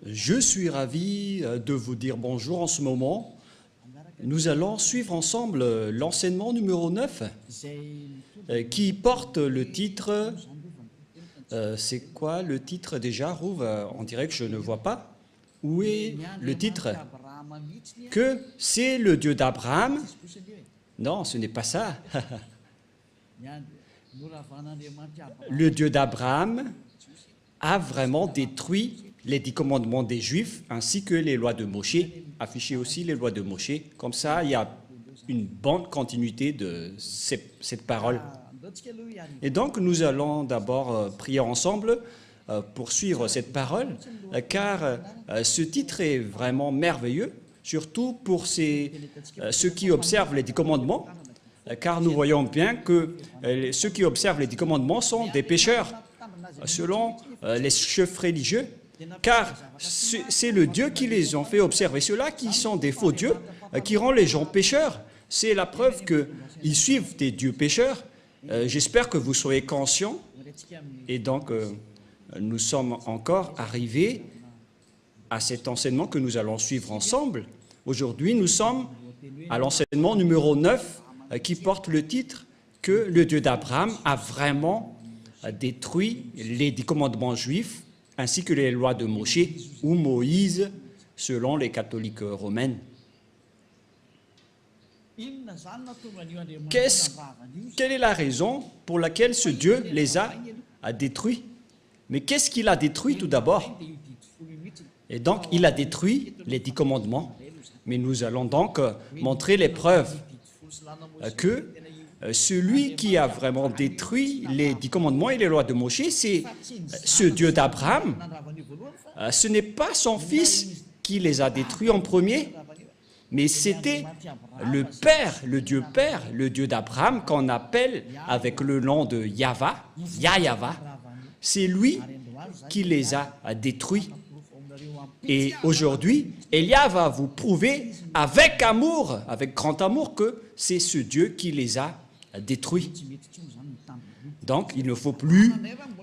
Je suis ravi de vous dire bonjour en ce moment. Nous allons suivre ensemble l'enseignement numéro 9 qui porte le titre... c'est quoi le titre déjà, Rouve? On dirait que je ne vois pas. Où est le titre? Que c'est le Dieu d'Abraham? Non, ce n'est pas ça. Le Dieu d'Abraham a vraiment détruit les 10 commandements des Juifs ainsi que les lois de Moshe, affiché aussi les lois de Moshe. Comme ça, il y a une bonne continuité de cette parole. Et donc, nous allons d'abord prier ensemble pour suivre cette parole, car ce titre est vraiment merveilleux, surtout pour ceux qui observent les 10 commandements, car nous voyons bien que ceux qui observent les 10 commandements sont des pécheurs, selon les chefs religieux, car c'est le Dieu qui les a fait observer. Ceux-là qui sont des faux dieux, qui rendent les gens pécheurs, c'est la preuve qu'ils suivent des dieux pécheurs. J'espère que vous soyez conscients. Et donc, nous sommes encore arrivés à cet enseignement que nous allons suivre ensemble. Aujourd'hui, nous sommes à l'enseignement numéro 9 qui porte le titre que le Dieu d'Abraham a vraiment détruit les 10 commandements juifs ainsi que les lois de Moshe ou Moïse selon les catholiques romaines. Quelle est la raison pour laquelle ce Dieu les a détruits? Mais qu'est-ce qu'il a détruit tout d'abord? Et donc, il a détruit les 10 commandements. Mais nous allons donc montrer les preuves que celui qui a vraiment détruit les 10 commandements et les lois de Moshe, c'est ce Dieu d'Abraham. Ce n'est pas son fils qui les a détruits en premier, mais c'était le Père, le Dieu d'Abraham, qu'on appelle avec le nom de Yahva, Yahva. C'est lui qui les a détruits. Et aujourd'hui, Elia va vous prouver avec amour, avec grand amour, que c'est ce Dieu qui les a détruits. Donc, il ne faut plus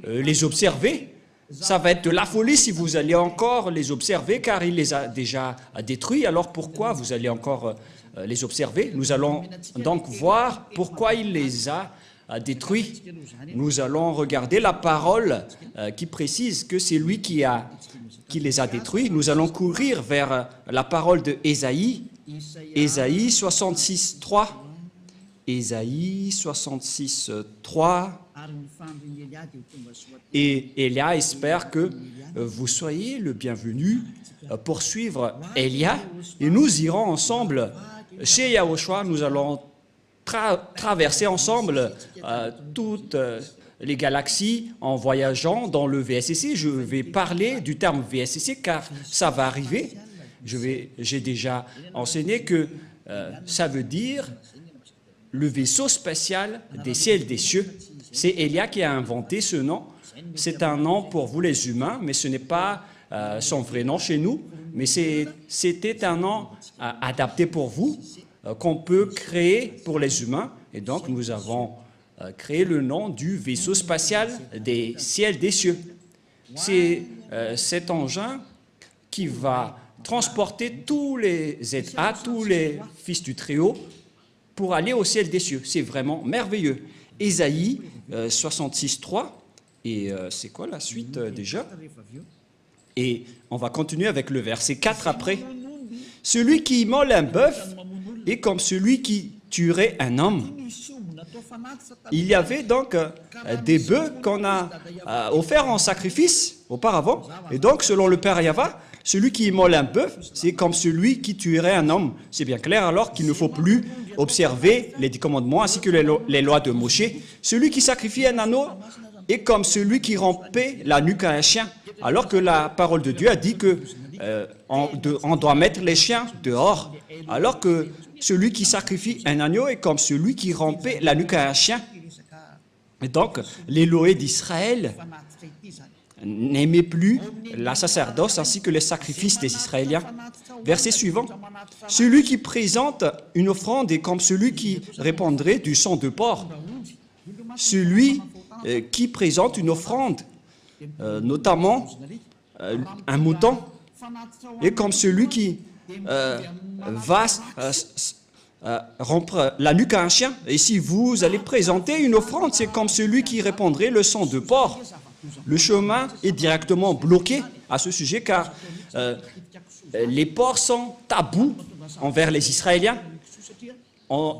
les observer. Ça va être de la folie si vous allez encore les observer, car il les a déjà détruits. Alors pourquoi vous allez encore les observer? Nous allons donc voir pourquoi il les a détruits. Nous allons regarder la parole qui précise que c'est lui qui les a détruits. Nous allons courir vers la parole de Ésaïe, Ésaïe 66, 3. Ésaïe 66, 3. Et Elia espère que vous soyez le bienvenu pour suivre Elia. Et nous irons ensemble chez Yahushua. Nous allons traverser ensemble toutes les galaxies en voyageant dans le VSCC. Je vais parler du terme VSCC car ça va arriver. J'ai déjà enseigné que ça veut dire le vaisseau spatial des ciels des cieux. C'est Elia qui a inventé ce nom. C'est un nom pour vous les humains, mais ce n'est pas son vrai nom chez nous, mais c'était un nom adapté pour vous, qu'on peut créer pour les humains. Et donc, nous avons créé le nom du vaisseau spatial des ciels des cieux. C'est cet engin qui va transporter tous les êtres, tous les fils du Très-Haut, pour aller au ciel des cieux. C'est vraiment merveilleux. Ésaïe 66, 3. Et c'est quoi la suite déjà? Et on va continuer avec le verset 4 après. Celui qui immole un bœuf est comme celui qui tuerait un homme. Il y avait donc des bœufs qu'on a offerts en sacrifice auparavant. Et donc, selon le Père Yahva, celui qui immole un bœuf, c'est comme celui qui tuerait un homme. C'est bien clair alors qu'il ne faut plus observer les 10 commandements ainsi que les lois de Moshe. Celui qui sacrifie un agneau est comme celui qui rompait la nuque à un chien. Alors que la parole de Dieu a dit qu'on doit mettre les chiens dehors. Alors que celui qui sacrifie un agneau est comme celui qui rompait la nuque à un chien. Et donc, les lois d'Israël n'aimait plus la sacerdoce ainsi que les sacrifices des Israéliens. Verset suivant. Celui qui présente une offrande est comme celui qui répandrait du sang de porc. Celui qui présente une offrande, notamment un mouton, est comme celui qui va rompre la nuque à un chien. Et si vous allez présenter une offrande, c'est comme celui qui répandrait le sang de porc. Le chemin est directement bloqué à ce sujet car les porcs sont tabous envers les Israéliens.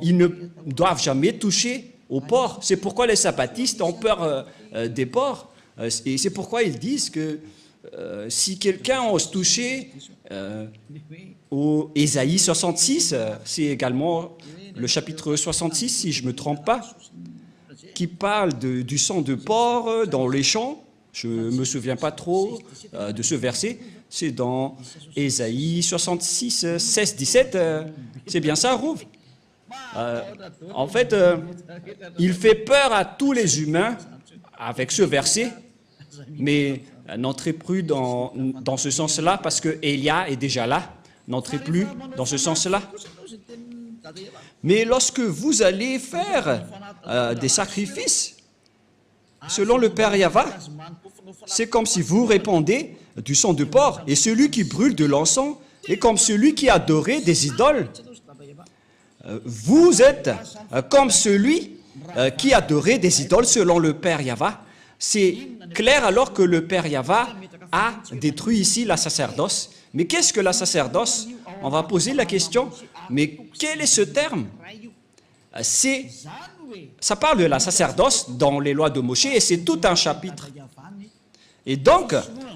Ils ne doivent jamais toucher aux porcs. C'est pourquoi les sabbatistes ont peur des porcs. Et c'est pourquoi ils disent que si quelqu'un ose toucher au Ésaïe 66, c'est également le chapitre 66, si je ne me trompe pas, qui parle du sang de porc dans les champs. Je ne me souviens pas trop de ce verset. C'est dans Ésaïe 66, 16, 17. C'est bien ça, Rouv? En fait, il fait peur à tous les humains avec ce verset, mais n'entrez plus dans ce sens-là parce que Élia est déjà là. N'entrez plus dans ce sens-là. Mais lorsque vous allez faire des sacrifices, selon le Père Yahva, c'est comme si vous répandez du sang de porc, et celui qui brûle de l'encens est comme celui qui adorait des idoles. Vous êtes comme celui qui adorait des idoles selon le Père Yahva. C'est clair alors que le Père Yahva a détruit ici la sacerdoce. Mais qu'est-ce que la sacerdoce? On va poser la question, mais quel est ce terme? Ça parle de la sacerdoce dans les lois de Moïse et c'est tout un chapitre. Et donc,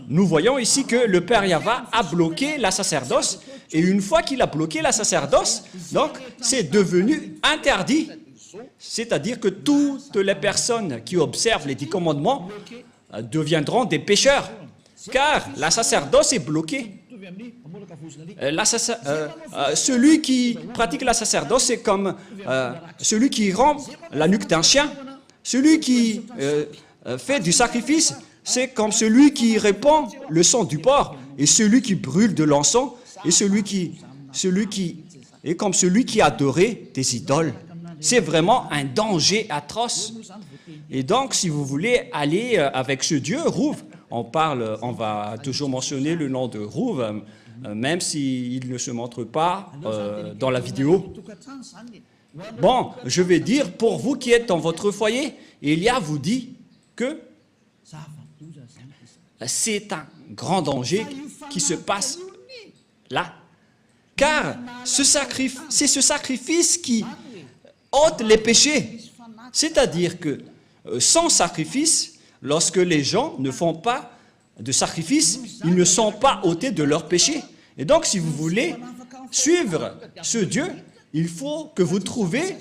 nous voyons ici que le Père Yahva a bloqué la sacerdoce. Et une fois qu'il a bloqué la sacerdoce, donc c'est devenu interdit. C'est-à-dire que toutes les personnes qui observent les 10 commandements deviendront des pécheurs, car la sacerdoce est bloquée. Celui qui pratique la sacerdoce, c'est comme celui qui rompt la nuque d'un chien. Celui qui fait du sacrifice, c'est comme celui qui répand le sang du porc. Et celui qui brûle de l'encens, et celui qui est comme celui qui adorait des idoles. C'est vraiment un danger atroce. Et donc, si vous voulez aller avec ce Dieu, Rouv, on va toujours mentionner le nom de Rouv, même s'il ne se montre pas dans la vidéo. Bon, je vais dire, pour vous qui êtes dans votre foyer, Élia vous dit que c'est un grand danger qui se passe là. Car c'est ce sacrifice qui ôte les péchés. C'est-à-dire que sans sacrifice, lorsque les gens ne font pas de sacrifice, ils ne sont pas ôtés de leurs péchés. Et donc, si vous voulez suivre ce Dieu, il faut que vous trouviez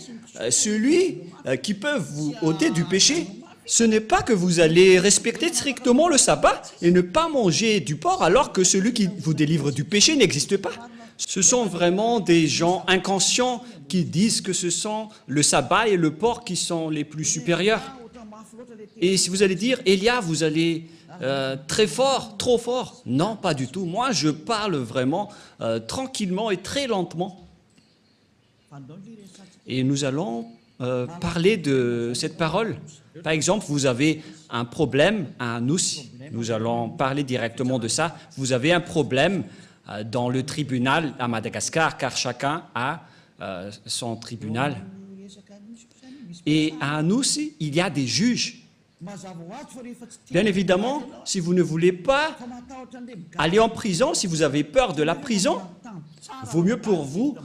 celui qui peut vous ôter du péché. Ce n'est pas que vous allez respecter strictement le sabbat et ne pas manger du porc alors que celui qui vous délivre du péché n'existe pas. Ce sont vraiment des gens inconscients qui disent que ce sont le sabbat et le porc qui sont les plus supérieurs. Et si vous allez dire, Élia, vous allez très fort, trop fort. Non, pas du tout. Moi, je parle vraiment tranquillement et très lentement. Et nous allons parler de cette parole. Par exemple, vous avez un problème à Nous. Nous allons parler directement de ça. Vous avez un problème dans le tribunal à Madagascar, car chacun a son tribunal. Et à Nous, il y a des juges. Bien évidemment, si vous ne voulez pas aller en prison, si vous avez peur de la prison, vaut mieux pour vous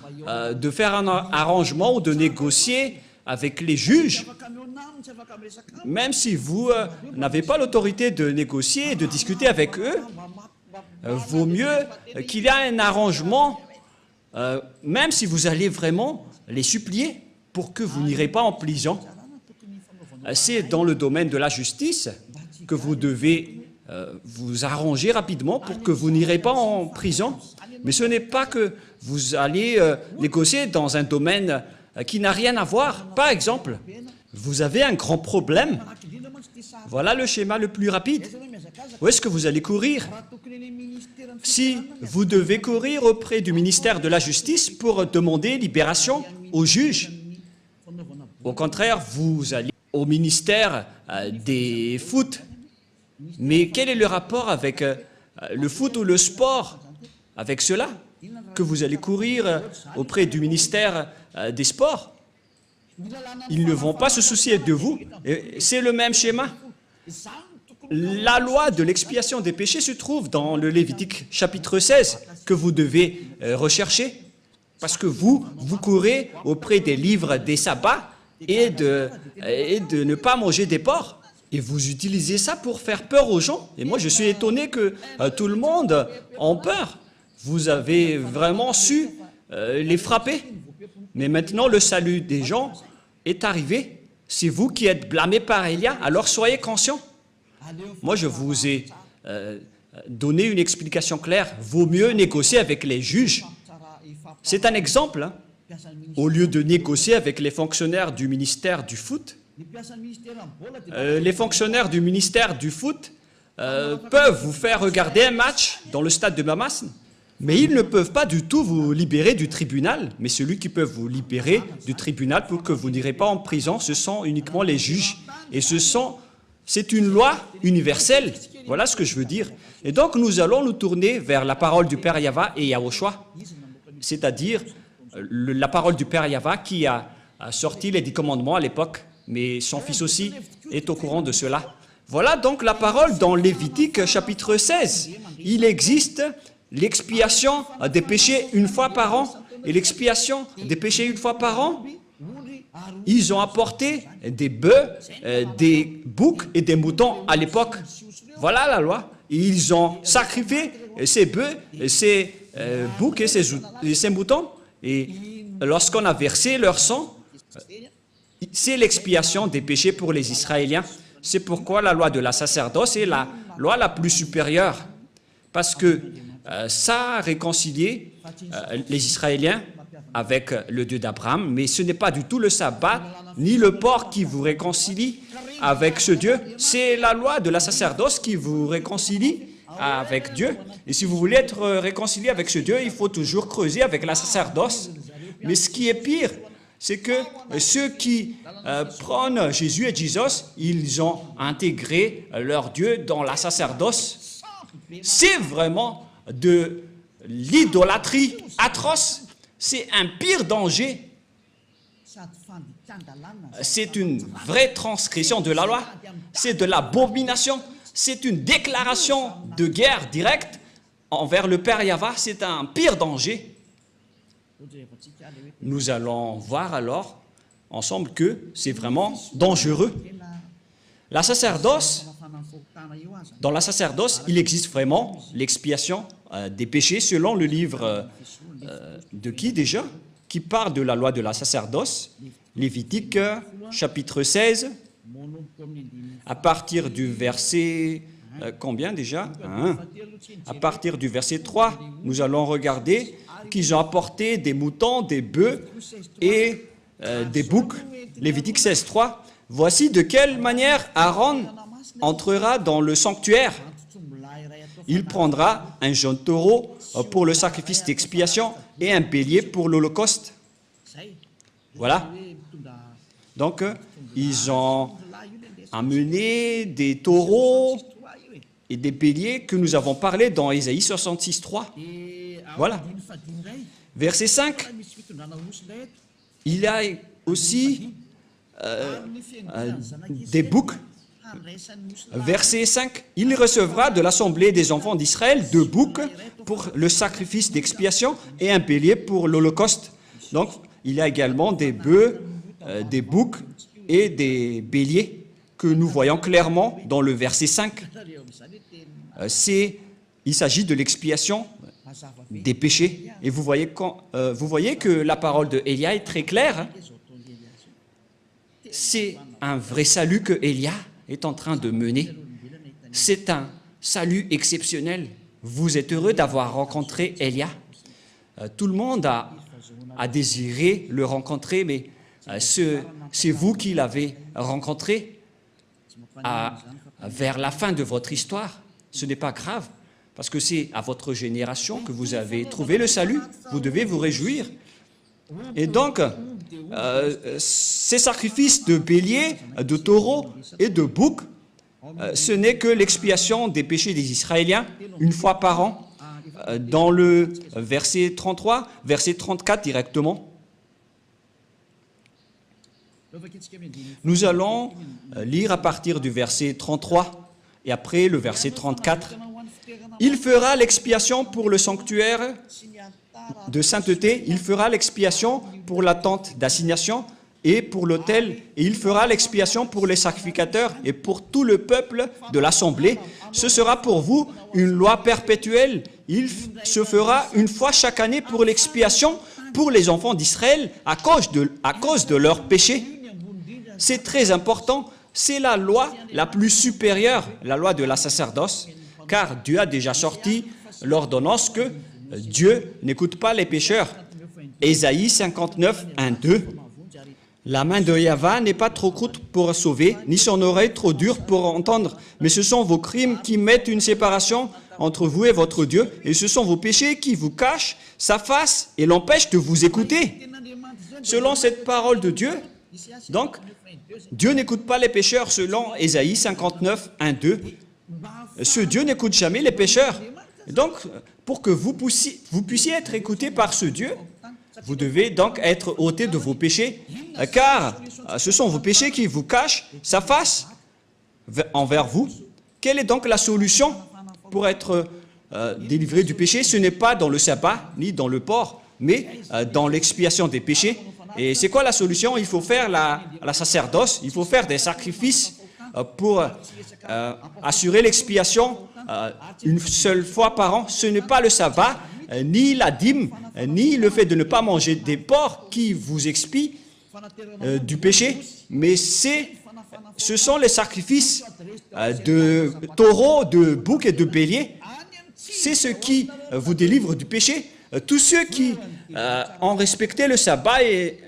de faire un arrangement ou de négocier avec les juges. Même si vous n'avez pas l'autorité de négocier et de discuter avec eux, vaut mieux qu'il y ait un arrangement, même si vous allez vraiment les supplier pour que vous n'irez pas en prison. C'est dans le domaine de la justice que vous devez vous arranger rapidement pour que vous n'irez pas en prison. Mais ce n'est pas que vous allez négocier dans un domaine qui n'a rien à voir. Par exemple, vous avez un grand problème. Voilà le schéma le plus rapide. Où est-ce que vous allez courir? Si vous devez courir auprès du ministère de la Justice pour demander libération aux juges, au contraire, vous allez au ministère des foot. Mais quel est le rapport avec le foot ou le sport? avec cela que vous allez courir auprès du ministère des Sports. Ils ne vont pas se soucier de vous. C'est le même schéma. La loi de l'expiation des péchés se trouve dans le Lévitique chapitre 16 que vous devez rechercher parce que vous courez auprès des livres des sabbats et de ne pas manger des porcs. Et vous utilisez ça pour faire peur aux gens. Et moi, je suis étonné que tout le monde ait peur. Vous avez vraiment su les frapper. Mais maintenant, le salut des gens est arrivé. C'est vous qui êtes blâmés par Élia, alors soyez conscients. Moi, je vous ai donné une explication claire. Vaut mieux négocier avec les juges. C'est un exemple. Hein. Au lieu de négocier avec les fonctionnaires du ministère du foot, les fonctionnaires du ministère du foot peuvent vous faire regarder un match dans le stade de Mamas, mais ils ne peuvent pas du tout vous libérer du tribunal. Mais celui qui peut vous libérer du tribunal pour que vous n'irez pas en prison, ce sont uniquement les juges. Et c'est une loi universelle. Voilà ce que je veux dire. Et donc, nous allons nous tourner vers la parole du Père Yahva et Yahushua, c'est-à-dire la parole du Père Yahva qui a sorti les 10 commandements à l'époque, mais son fils aussi est au courant de cela. Voilà donc la parole dans Lévitique chapitre 16. Il existe l'expiation des péchés une fois par an, et l'expiation des péchés une fois par an, ils ont apporté des bœufs, des boucs et des moutons à l'époque. Voilà la loi. Ils ont sacrifié ces bœufs, ces boucs et ces moutons, et lorsqu'on a versé leur sang, c'est l'expiation des péchés pour les Israéliens. C'est pourquoi la loi de la sacerdoce est la loi la plus supérieure, parce que ça a réconcilié les Israéliens avec le Dieu d'Abraham, mais ce n'est pas du tout le sabbat ni le porc qui vous réconcilie avec ce Dieu. C'est la loi de la sacerdoce qui vous réconcilie avec Dieu. Et si vous voulez être réconcilié avec ce Dieu, il faut toujours creuser avec la sacerdoce. Mais ce qui est pire, c'est que ceux qui prônent Jésus et Jesus, ils ont intégré leur Dieu dans la sacerdoce. C'est vraiment de l'idolâtrie atroce. C'est un pire danger. C'est une vraie transgression de la loi. C'est de l'abomination. C'est une déclaration de guerre directe envers le Père Yahva. C'est un pire danger. Nous allons voir alors ensemble que c'est vraiment dangereux. La sacerdoce, dans la sacerdoce, il existe vraiment l'expiation des péchés selon le livre de qui déjà? Qui parle de la loi de la sacerdoce, Lévitique chapitre 16, à partir du verset, combien déjà? À partir du verset 3, nous allons regarder qu'ils ont apporté des moutons, des bœufs et des boucs. Lévitique 16, 3. Voici de quelle manière Aaron entrera dans le sanctuaire. Il prendra un jeune taureau pour le sacrifice d'expiation et un bélier pour l'holocauste. Voilà. Donc, ils ont amené des taureaux et des béliers que nous avons parlé dans Ésaïe 66, 3. Voilà. Verset 5. Il y a aussi des boucs. Verset 5. Il recevra de l'assemblée des enfants d'Israël 2 boucs pour le sacrifice d'expiation et un bélier pour l'holocauste. Donc, il y a également des bœufs, des boucs et des béliers que nous voyons clairement dans le verset 5. Il s'agit de l'expiation des péchés. Et vous voyez que la parole de Élia est très claire. C'est un vrai salut que Élia est en train de mener. C'est un salut exceptionnel. Vous êtes heureux d'avoir rencontré Élia. Tout le monde a désiré le rencontrer, mais c'est vous qui l'avez rencontré vers la fin de votre histoire. Ce n'est pas grave, parce que c'est à votre génération que vous avez trouvé le salut. Vous devez vous réjouir. Et donc, ces sacrifices de béliers, de taureaux et de boucs, ce n'est que l'expiation des péchés des Israéliens une fois par an. dans le verset 33, verset 34 directement. Nous allons lire à partir du verset 33 et après le verset 34. Il fera l'expiation pour le sanctuaire de sainteté, il fera l'expiation pour la tente d'assignation et pour l'autel, et il fera l'expiation pour les sacrificateurs et pour tout le peuple de l'assemblée. Ce sera pour vous une loi perpétuelle. Il se fera une fois chaque année pour l'expiation pour les enfants d'Israël à cause de leurs péchés. C'est très important. C'est la loi la plus supérieure, la loi de la sacerdoce, car Dieu a déjà sorti l'ordonnance que Dieu n'écoute pas les pécheurs. Ésaïe 59, 1, 2. La main de Yahvé n'est pas trop courte pour sauver, ni son oreille trop dure pour entendre, mais ce sont vos crimes qui mettent une séparation entre vous et votre Dieu, et ce sont vos péchés qui vous cachent sa face et l'empêchent de vous écouter. Selon cette parole de Dieu, donc, Dieu n'écoute pas les pécheurs selon Ésaïe 59, 1, 2. Ce Dieu n'écoute jamais les pécheurs. Donc, pour que vous puissiez être écoutés par ce Dieu, vous devez donc être ôtés de vos péchés, car ce sont vos péchés qui vous cachent sa face envers vous. Quelle est donc la solution pour être délivré du péché? Ce n'est pas dans le sabbat, ni dans le port, mais dans l'expiation des péchés. Et c'est quoi la solution? Il faut faire la sacerdoce, il faut faire des sacrifices pour assurer l'expiation une seule fois par an. Ce n'est pas le sabbat, ni la dîme, ni le fait de ne pas manger des porcs qui vous expient du péché, mais ce sont les sacrifices de taureaux, de boucs et de béliers. C'est ce qui vous délivre du péché. Tous ceux qui ont respecté le sabbat et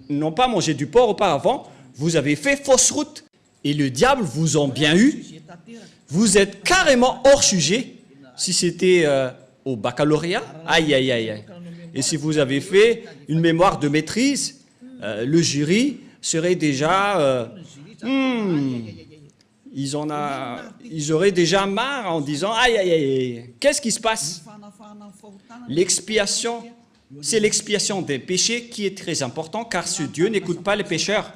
n'ont pas mangé du porc auparavant, vous avez fait fausse route et le diable vous a bien eu. Vous êtes carrément hors sujet. Si c'était au baccalauréat, aïe, aïe, aïe, aïe. Et si vous avez fait une mémoire de maîtrise, le jury serait déjà... ils auraient déjà marre en disant « Aïe, aïe, aïe, qu'est-ce qui se passe ?» L'expiation, c'est l'expiation des péchés qui est très important, car ce Dieu n'écoute pas les pécheurs.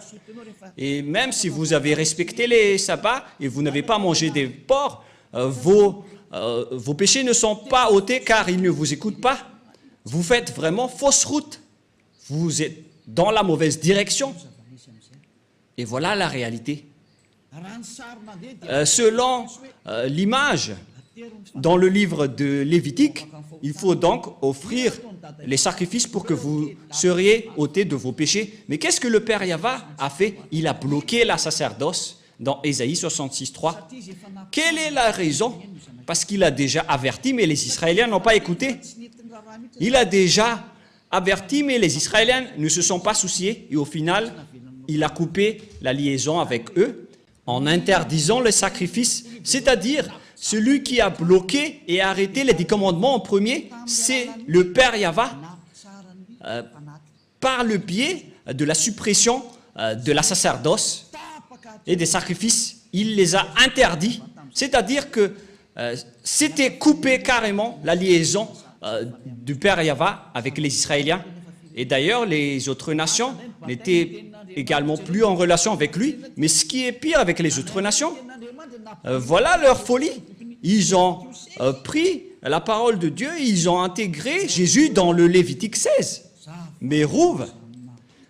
Et même si vous avez respecté les sabbats et vous n'avez pas mangé des porcs, vos péchés ne sont pas ôtés car il ne vous écoute pas. Vous faites vraiment fausse route. Vous êtes dans la mauvaise direction. Et voilà la réalité. Selon l'image dans le livre de Lévitique, il faut donc offrir les sacrifices pour que vous seriez ôtés de vos péchés. Mais qu'est-ce que le Père Yahvé a fait? Il a bloqué la sacerdoce dans Ésaïe 66, 3. Quelle est la raison? Parce qu'il a déjà averti, mais les Israéliens n'ont pas écouté. Il a déjà averti, mais les Israéliens ne se sont pas souciés. Et au final, il a coupé la liaison avec eux en interdisant le sacrifice. C'est-à-dire, celui qui a bloqué et arrêté les 10 commandements en premier, c'est le Père Yahvé, par le biais de la suppression de la sacerdoce et des sacrifices. Il les a interdits. C'est-à-dire que c'était coupé carrément la liaison du Père Yahvé avec les Israéliens. Et d'ailleurs, les autres nations n'étaient également plus en relation avec lui. Mais ce qui est pire avec les autres nations, voilà leur folie. Ils ont pris la parole de Dieu, ils ont intégré Jésus dans le Lévitique 16. Mais Rouve,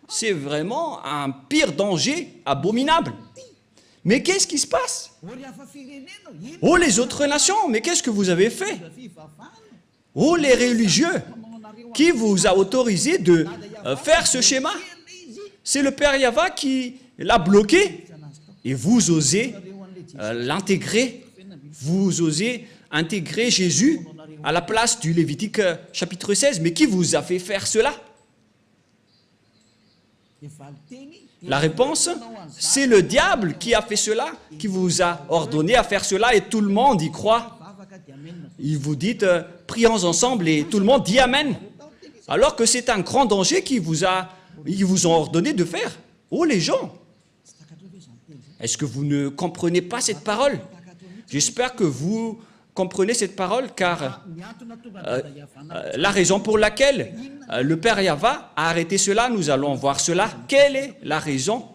c'est vraiment un pire danger abominable. Mais qu'est-ce qui se passe? Oh, les autres nations, mais qu'est-ce que vous avez fait? Oh, les religieux, qui vous a autorisé de faire ce schéma? C'est le Père Yahvé qui l'a bloqué. Et vous osez l'intégrer. Vous osez intégrer Jésus à la place du Lévitique chapitre 16. Mais qui vous a fait faire cela? La réponse, c'est le diable qui a fait cela, qui vous a ordonné à faire cela et tout le monde y croit. Il vous dit, prions ensemble et tout le monde dit Amen. Alors que c'est un grand danger qu'ils vous ont ordonné de faire. Oh les gens, est-ce que vous ne comprenez pas cette parole? J'espère que vous comprenez cette parole, car la raison pour laquelle le Père Yahva a arrêté cela, nous allons voir cela. Quelle est la raison?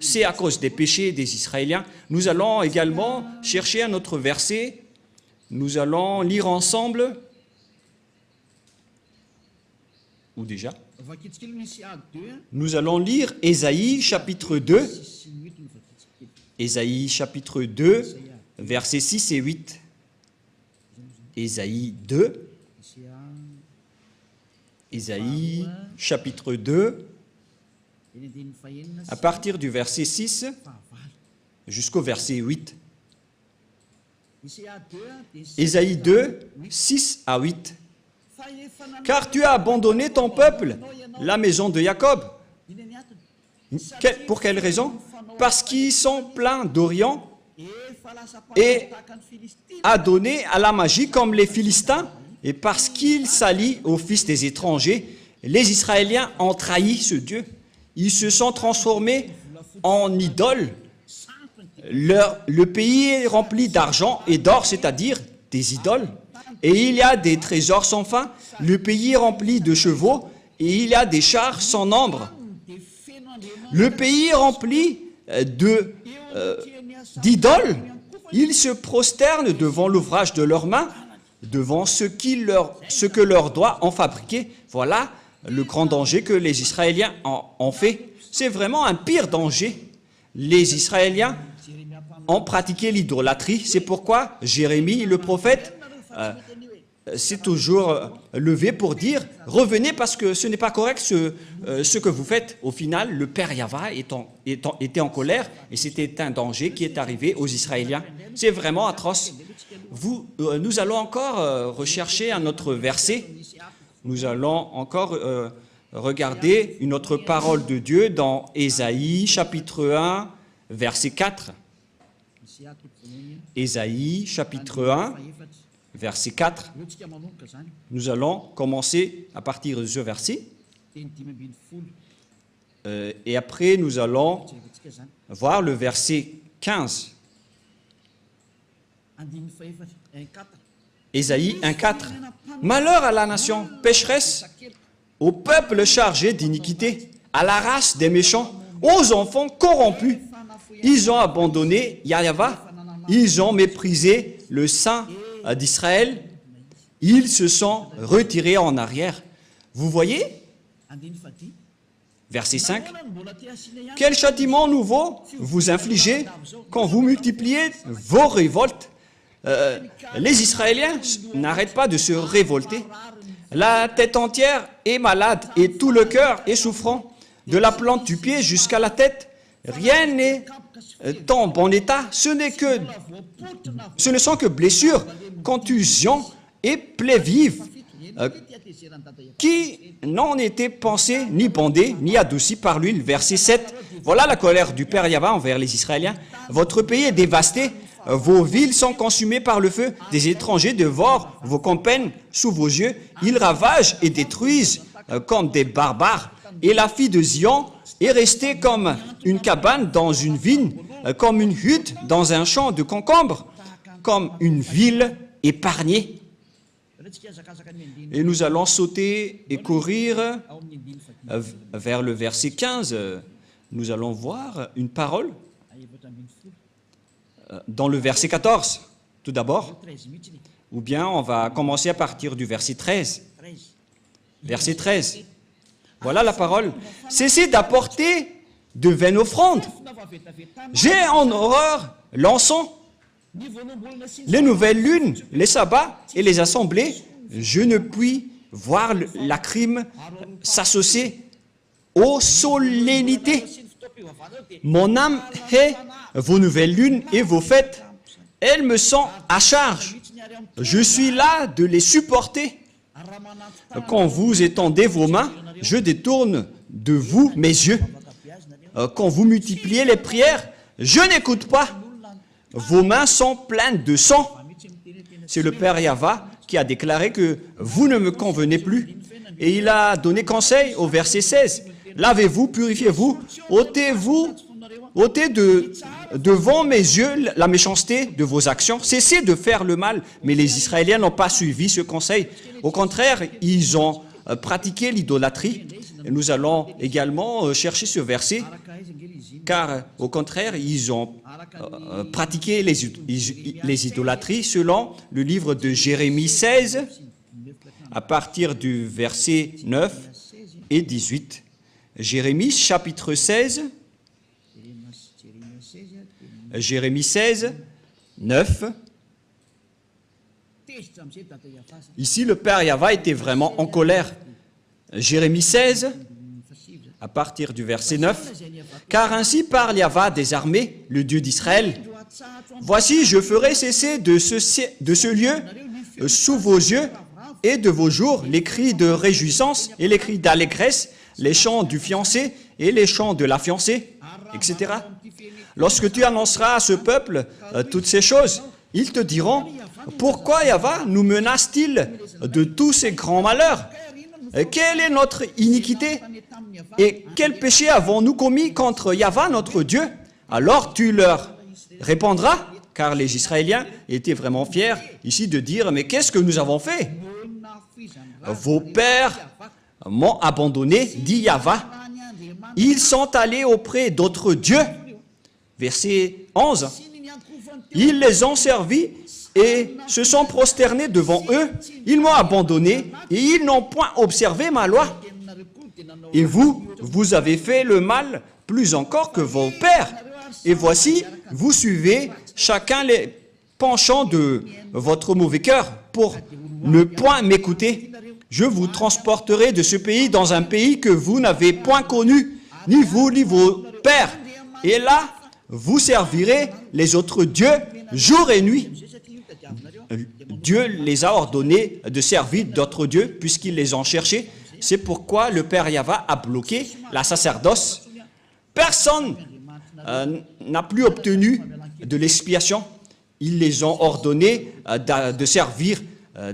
C'est à cause des péchés des Israéliens. Nous allons également chercher un autre verset. Nous allons lire ensemble. Ou déjà? Nous allons lire Ésaïe chapitre 2. Ésaïe chapitre 2, versets 6 et 8. Ésaïe 2. Ésaïe chapitre 2. À partir du verset 6 jusqu'au verset 8. Ésaïe 2, 6 à 8. Car tu as abandonné ton peuple, la maison de Jacob. Pour quelle raison? Parce qu'ils sont pleins d'Orient et adonnés à la magie comme les Philistins, et parce qu'ils s'allient aux fils des étrangers, les Israéliens ont trahi ce Dieu. Ils se sont transformés en idoles. Le pays est rempli d'argent et d'or, c'est-à-dire des idoles. Et il y a des trésors sans fin. Le pays est rempli de chevaux et il y a des chars sans nombre. Le pays est rempli d'idoles. Ils se prosternent devant l'ouvrage de leurs mains, devant ce que leurs doigts ont fabriqué. Voilà le grand danger que les Israéliens ont fait. C'est vraiment un pire danger. Les Israéliens ont pratiqué l'idolâtrie. C'est pourquoi Jérémie, le prophète, s'est toujours levé pour dire « Revenez parce que ce n'est pas correct ce que vous faites. » Au final, le Père Yahva était en colère et c'était un danger qui est arrivé aux Israéliens. C'est vraiment atroce. Nous allons encore rechercher un autre verset. Nous allons encore regarder une autre parole de Dieu dans Ésaïe, chapitre 1, verset 4. Ésaïe, chapitre 1, verset 4. Nous allons commencer à partir de ce verset. Et après, nous allons voir le verset 15. Ésaïe 1,4. Malheur à la nation pécheresse, au peuple chargé d'iniquité, à la race des méchants, aux enfants corrompus. Ils ont abandonné Yahva, ils ont méprisé le Saint d'Israël, ils se sont retirés en arrière. Vous voyez? Verset 5. Quel châtiment nouveau vous infligez quand vous multipliez vos révoltes? Les Israéliens n'arrêtent pas de se révolter. La tête entière est malade et tout le cœur est souffrant. De la plante du pied jusqu'à la tête, rien n'est en bon état. Ce ne sont que blessures, contusions et plaies vives qui n'ont été pansées, ni bandées, ni adoucies par l'huile. Verset 7. Voilà la colère du Père Yahva envers les Israéliens. Votre pays est dévasté. Vos villes sont consumées par le feu. Des étrangers dévorent vos campagnes sous vos yeux. Ils ravagent et détruisent comme des barbares. Et la fille de Zion est restée comme une cabane dans une vigne, comme une hutte dans un champ de concombres, comme une ville épargnée. Et nous allons sauter et courir vers le verset 15. Nous allons voir une parole dans le verset 14, tout d'abord. Ou bien on va commencer à partir du verset 13. Verset 13. Voilà la parole. Cessez d'apporter de vaines offrandes. J'ai en horreur l'encens, les nouvelles lunes, les sabbats et les assemblées. Je ne puis voir la crime s'associer aux solennités. Mon âme hait vos nouvelles lunes et vos fêtes. Elles me sont à charge. Je suis là de les supporter. Quand vous étendez vos mains, je détourne de vous mes yeux. Quand vous multipliez les prières, je n'écoute pas. Vos mains sont pleines de sang. C'est le Père Yahva qui a déclaré que vous ne me convenez plus. Et il a donné conseil au verset 16. Lavez-vous, purifiez-vous, ôtez devant mes yeux la méchanceté de vos actions. Cessez de faire le mal. Mais les Israéliens n'ont pas suivi ce conseil. Au contraire, ils ont pratiqué l'idolâtrie. Et nous allons également chercher ce verset, car au contraire, ils ont pratiqué les idolâtries selon le livre de Jérémie 16, à partir du verset 9 et 18. Jérémie chapitre 16, Jérémie 16, 9. Ici, le Père Yahva était vraiment en colère. Jérémie 16, à partir du verset 9. « Car ainsi parle Yahva des armées, le Dieu d'Israël. Voici, je ferai cesser de ce lieu, sous vos yeux et de vos jours, les cris de réjouissance et les cris d'allégresse, les chants du fiancé et les chants de la fiancée, etc. Lorsque tu annonceras à ce peuple toutes ces choses, ils te diront, pourquoi Yahva nous menace-t-il de tous ces grands malheurs? Quelle est notre iniquité? Et quel péché avons-nous commis contre Yahva, notre Dieu? Alors tu leur répondras, car les Israéliens étaient vraiment fiers ici de dire, mais qu'est-ce que nous avons fait? Vos pères m'ont abandonné, dit Yahva. Ils sont allés auprès d'autres dieux. Verset 11. Ils les ont servis et se sont prosternés devant eux. Ils m'ont abandonné et ils n'ont point observé ma loi. Et vous avez fait le mal plus encore que vos pères. Et voici, vous suivez chacun les penchants de votre mauvais cœur pour ne point m'écouter. Je vous transporterai de ce pays dans un pays que vous n'avez point connu, ni vous ni vos pères. Et là, vous servirez les autres dieux jour et nuit. Dieu les a ordonnés de servir d'autres dieux puisqu'ils les ont cherchés. C'est pourquoi le Père Yahva a bloqué la sacerdoce. Personne n'a plus obtenu de l'expiation. Ils les ont ordonnés de servir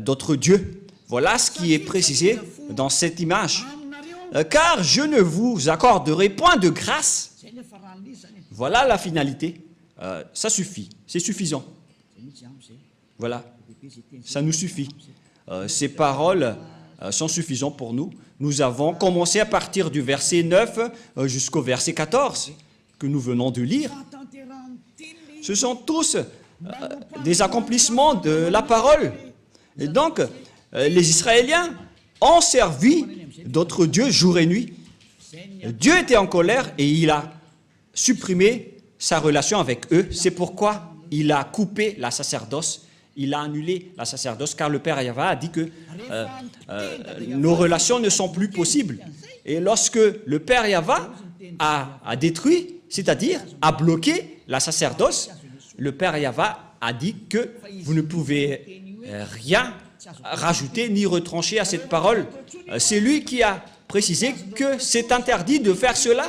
d'autres dieux. Voilà ce qui est précisé dans cette image. Car je ne vous accorderai point de grâce. Voilà la finalité. Ça suffit. C'est suffisant. Voilà. Ça nous suffit. Ces paroles sont suffisantes pour nous. Nous avons commencé à partir du verset 9 jusqu'au verset 14 que nous venons de lire. Ce sont tous des accomplissements de la parole. Et donc, les Israéliens ont servi d'autres dieux jour et nuit. Dieu était en colère et il a supprimé sa relation avec eux. C'est pourquoi il a coupé la sacerdoce. Il a annulé la sacerdoce car le Père Yahva a dit que nos relations ne sont plus possibles. Et lorsque le Père Yahva a détruit, c'est-à-dire a bloqué la sacerdoce, le Père Yahva a dit que vous ne pouvez rien rajouter ni retrancher à cette parole. C'est lui qui a précisé que c'est interdit de faire cela.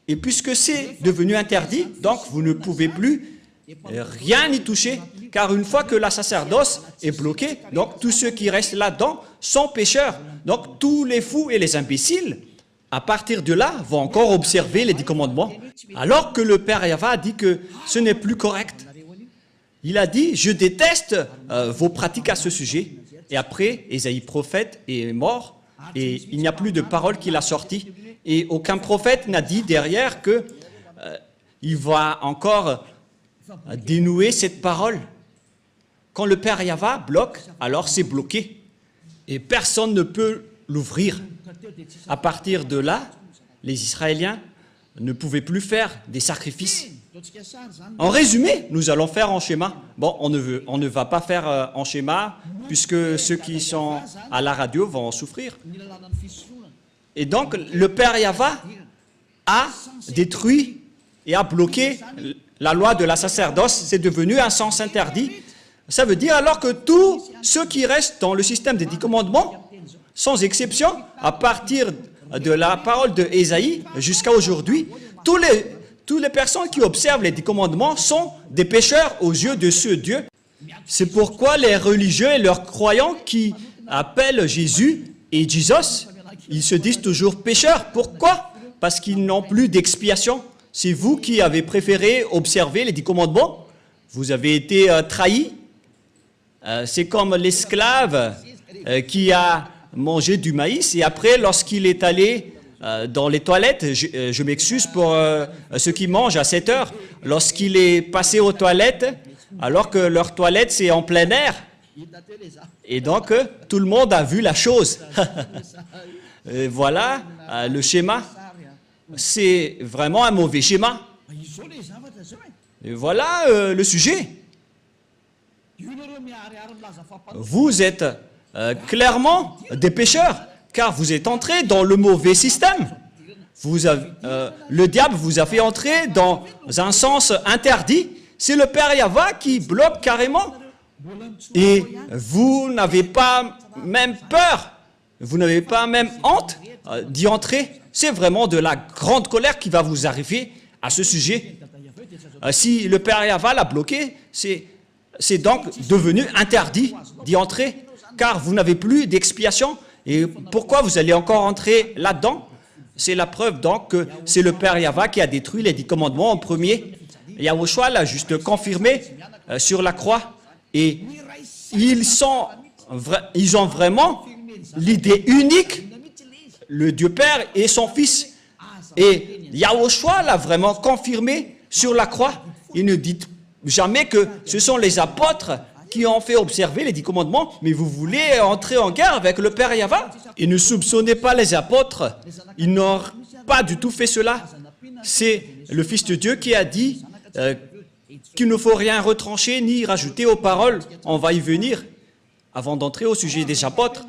Et puisque c'est devenu interdit, donc vous ne pouvez plus rien y toucher. Car une fois que la sacerdoce est bloquée, donc tous ceux qui restent là-dedans sont pécheurs. Donc tous les fous et les imbéciles, à partir de là, vont encore observer les 10 commandements. Alors que le Père Yahva a dit que ce n'est plus correct. Il a dit, je déteste vos pratiques à ce sujet. Et après, Ésaïe prophète est mort et il n'y a plus de parole qu'il a sortie. Et aucun prophète n'a dit derrière que il va encore dénouer cette parole. Quand le Père Yahva bloque, alors c'est bloqué. Et personne ne peut l'ouvrir. À partir de là, les Israéliens ne pouvaient plus faire des sacrifices. En résumé, nous allons faire en schéma. Bon, on ne va pas faire en schéma, puisque ceux qui sont à la radio vont en souffrir. Et donc, le Père Yahva a détruit et a bloqué la loi de la sacerdoce. C'est devenu un sens interdit. Ça veut dire alors que tous ceux qui restent dans le système des 10 commandements, sans exception, à partir de la parole de Ésaïe jusqu'à aujourd'hui, toutes les personnes qui observent les 10 commandements sont des pécheurs aux yeux de ce Dieu. C'est pourquoi les religieux et leurs croyants qui appellent Jésus et Jesus, ils se disent toujours pécheurs. Pourquoi? Parce qu'ils n'ont plus d'expiation. C'est vous qui avez préféré observer les 10 commandements. Vous avez été trahi. C'est comme l'esclave qui a mangé du maïs et après, lorsqu'il est allé dans les toilettes, je m'excuse pour ceux qui mangent à 7 heures, lorsqu'il est passé aux toilettes, alors que leur toilette c'est en plein air, et donc tout le monde a vu la chose. Et voilà le schéma, c'est vraiment un mauvais schéma. Et voilà le sujet. Vous êtes clairement des pécheurs, car vous êtes entrés dans le mauvais système. Le diable vous a fait entrer dans un sens interdit. C'est le Père Yahva qui bloque carrément. Et vous n'avez pas même peur, vous n'avez pas même honte d'y entrer. C'est vraiment de la grande colère qui va vous arriver à ce sujet. Si le Père Yahva l'a bloqué, c'est donc devenu interdit d'y entrer, car vous n'avez plus d'expiation. Et pourquoi vous allez encore entrer là-dedans? C'est la preuve donc que c'est le Père Yahva qui a détruit les 10 commandements en premier. Yahushua l'a juste confirmé sur la croix. Et ils ont vraiment l'idée unique, le Dieu Père et son Fils. Et Yahushua l'a vraiment confirmé sur la croix. Il ne dit jamais que ce sont les apôtres qui ont fait observer les 10 commandements, mais vous voulez entrer en guerre avec le Père Yahva. Et ne soupçonnez pas les apôtres, ils n'ont pas du tout fait cela. C'est le Fils de Dieu qui a dit qu'il ne faut rien retrancher ni rajouter aux paroles. On va y venir avant d'entrer au sujet des apôtres.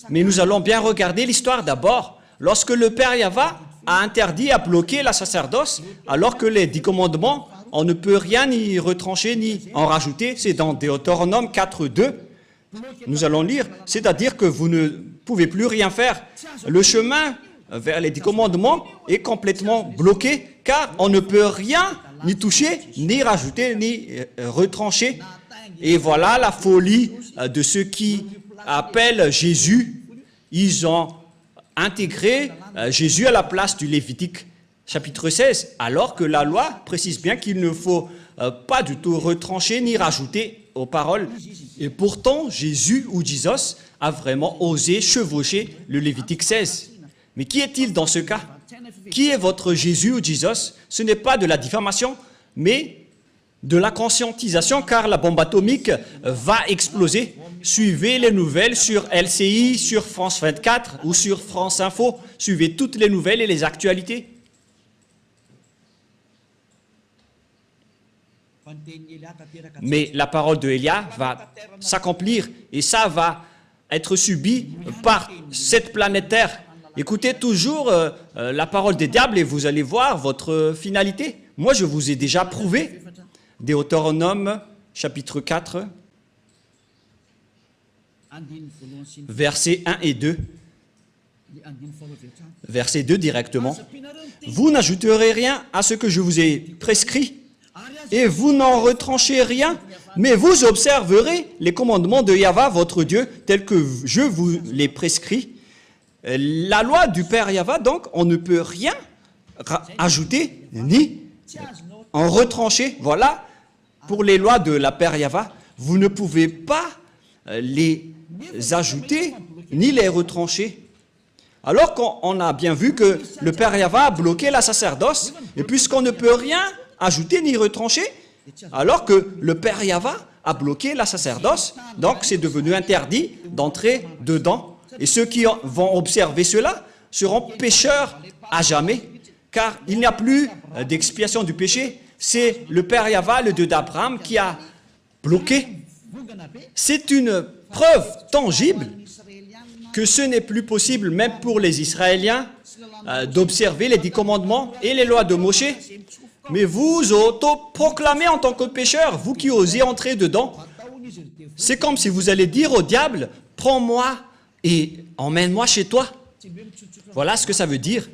Mais nous allons bien regarder l'histoire d'abord. Lorsque le Père Yahva a interdit, a bloqué la sacerdoce, alors que les 10 commandements, on ne peut rien ni retrancher ni en rajouter. C'est dans Deutéronome 4.2. Nous allons lire, c'est-à-dire que vous ne pouvez plus rien faire. Le chemin vers les 10 commandements est complètement bloqué, car on ne peut rien ni toucher, ni rajouter, ni retrancher. Et voilà la folie de ceux qui appellent Jésus. Ils ont intégré Jésus à la place du Lévitique chapitre 16, alors que la loi précise bien qu'il ne faut pas du tout retrancher ni rajouter aux paroles. Et pourtant, Jésus ou Jesus a vraiment osé chevaucher le Lévitique 16. Mais qui est-il dans ce cas? Qui est votre Jésus ou Jesus? Ce n'est pas de la diffamation, mais de la conscientisation, car la bombe atomique va exploser. Suivez les nouvelles sur LCI, sur France 24 ou sur France Info. Suivez toutes les nouvelles et les actualités. Mais la parole de Élia va s'accomplir et ça va être subi par cette planète Terre. Écoutez toujours la parole des diables et vous allez voir votre finalité. Moi, je vous ai déjà prouvé. Deutéronome, chapitre 4, versets 1 et 2. Verset 2 directement. Vous n'ajouterez rien à ce que je vous ai prescrit, et vous n'en retranchez rien, mais vous observerez les commandements de Yahva, votre Dieu, tels que je vous les prescris. La loi du Père Yahva, donc, on ne peut rien ajouter, ni en retrancher. Voilà, pour les lois de la Père Yahva, vous ne pouvez pas les ajouter, ni les retrancher. Alors qu'on a bien vu que le Père Yahva a bloqué la sacerdoce, et puisqu'on ne peut rien ajouter ni retrancher, alors que le Père Yahva a bloqué la sacerdoce, donc c'est devenu interdit d'entrer dedans. Et ceux qui vont observer cela seront pécheurs à jamais, car il n'y a plus d'expiation du péché. C'est le Père Yahva, le Dieu d'Abraham, qui a bloqué. C'est une preuve tangible que ce n'est plus possible, même pour les Israéliens, d'observer les 10 commandements et les lois de Moshe. Mais vous auto-proclamez en tant que pécheur, vous qui osez entrer dedans. C'est comme si vous allez dire au diable, prends-moi et emmène-moi chez toi. Voilà ce que ça veut dire.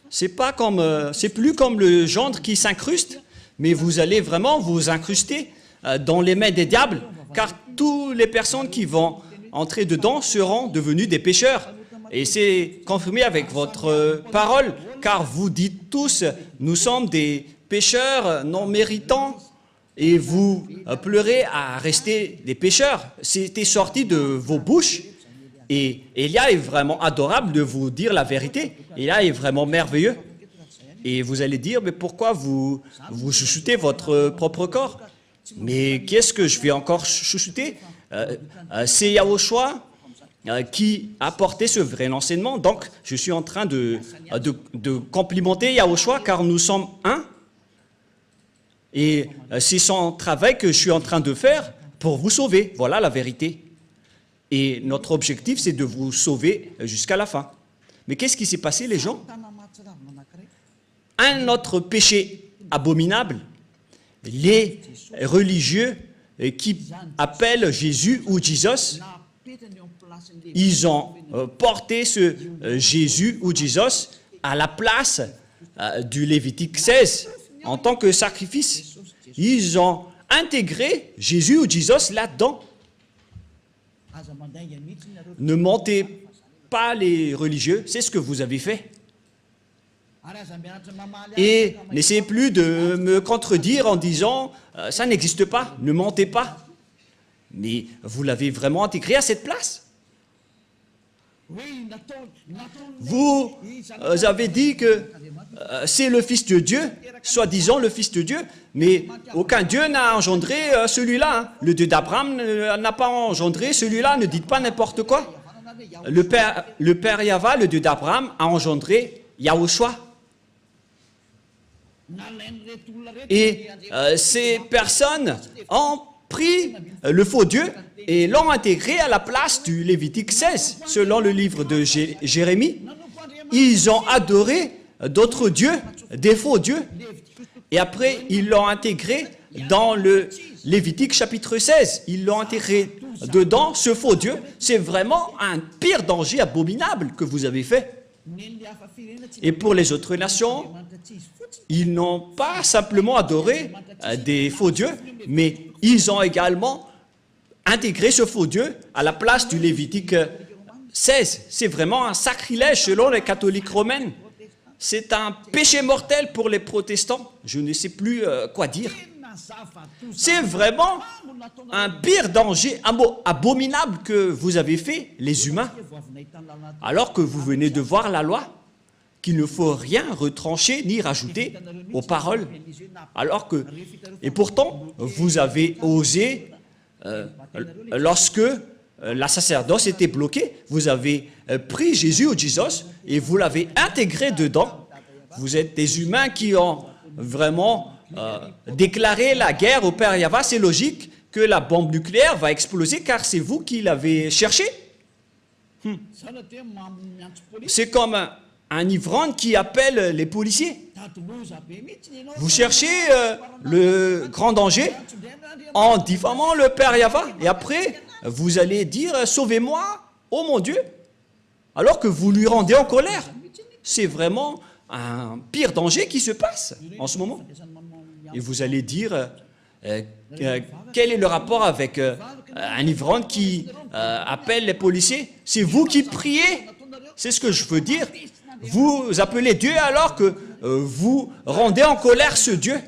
C'est plus comme le gendre qui s'incruste, mais vous allez vraiment vous incruster dans les mains des diables, car toutes les personnes qui vont entrer dedans seront devenues des pécheurs. Et c'est confirmé avec votre parole, car vous dites tous, nous sommes des pécheurs non méritants, et vous pleurez à rester des pécheurs. C'était sorti de vos bouches, et Élia est vraiment adorable de vous dire la vérité. Élia est vraiment merveilleux. Et vous allez dire, mais pourquoi vous chouchoutez votre propre corps? Mais qu'est-ce que je vais encore chouchouter? C'est Yahushua qui a porté ce vrai enseignement. Donc, je suis en train de complimenter Yahushua car nous sommes un. Et c'est son travail que je suis en train de faire pour vous sauver. Voilà la vérité. Et notre objectif, c'est de vous sauver jusqu'à la fin. Mais qu'est-ce qui s'est passé, les gens? Un autre péché abominable, les religieux qui appellent Jésus ou Jesus, ils ont porté ce Jésus ou Jesus à la place du Lévitique 16 en tant que sacrifice. Ils ont intégré Jésus ou Jesus là-dedans. Ne mentez pas les religieux, c'est ce que vous avez fait. Et n'essayez plus de me contredire en disant « ça n'existe pas, ne mentez pas ». Mais vous l'avez vraiment intégré à cette place. Vous avez dit que c'est le Fils de Dieu, soi-disant le Fils de Dieu, mais aucun Dieu n'a engendré celui-là. Hein. Le Dieu d'Abraham n'a pas engendré celui-là, ne dites pas n'importe quoi. Le Père Yahva, le Dieu d'Abraham, a engendré Yahushua. Et ces personnes ont pris le faux Dieu et l'ont intégré à la place du Lévitique 16, selon le livre de Jérémie. Ils ont adoré d'autres dieux, des faux dieux, et après ils l'ont intégré dans le Lévitique chapitre 16. Ils l'ont intégré dedans, ce faux Dieu. C'est vraiment un pire danger abominable que vous avez fait. Et pour les autres nations, ils n'ont pas simplement adoré des faux dieux, mais ils ont également intégré ce faux Dieu à la place du Lévitique 16. C'est vraiment un sacrilège selon les catholiques romains. C'est un péché mortel pour les protestants. Je ne sais plus quoi dire. C'est vraiment un pire danger abominable que vous avez fait, les humains, alors que vous venez de voir la loi, qu'il ne faut rien retrancher ni rajouter aux paroles. Alors que, et pourtant, vous avez osé, lorsque la sacerdoce était bloquée, vous avez pris Jésus ou Jesus et vous l'avez intégré dedans. Vous êtes des humains qui ont vraiment déclaré la guerre au Père Yahva. C'est logique que la bombe nucléaire va exploser car c'est vous qui l'avez cherché. C'est comme un ivrogne qui appelle les policiers. Vous cherchez le grand danger en diffamant le Père Yahva. Et après, vous allez dire « Sauvez-moi, oh mon Dieu !» alors que vous lui rendez en colère. C'est vraiment un pire danger qui se passe en ce moment. Et vous allez dire quel est le rapport avec un ivrogne qui appelle les policiers? C'est vous qui priez. C'est ce que je veux dire. Vous appelez Dieu alors que vous rendez en colère ce Dieu.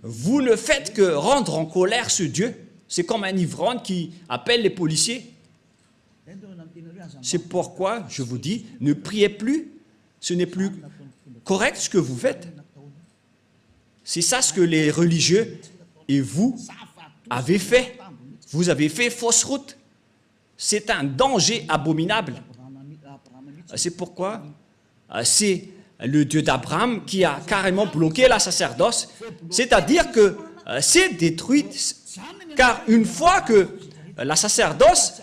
Vous ne faites que rendre en colère ce Dieu. C'est comme un ivrogne qui appelle les policiers. C'est pourquoi je vous dis, ne priez plus. Ce n'est plus correct ce que vous faites. C'est ça ce que les religieux et vous avez fait. Vous avez fait fausse route. C'est un danger abominable. C'est pourquoi c'est le Dieu d'Abraham qui a carrément bloqué la sacerdoce. C'est-à-dire que c'est détruit. Car une fois que la sacerdoce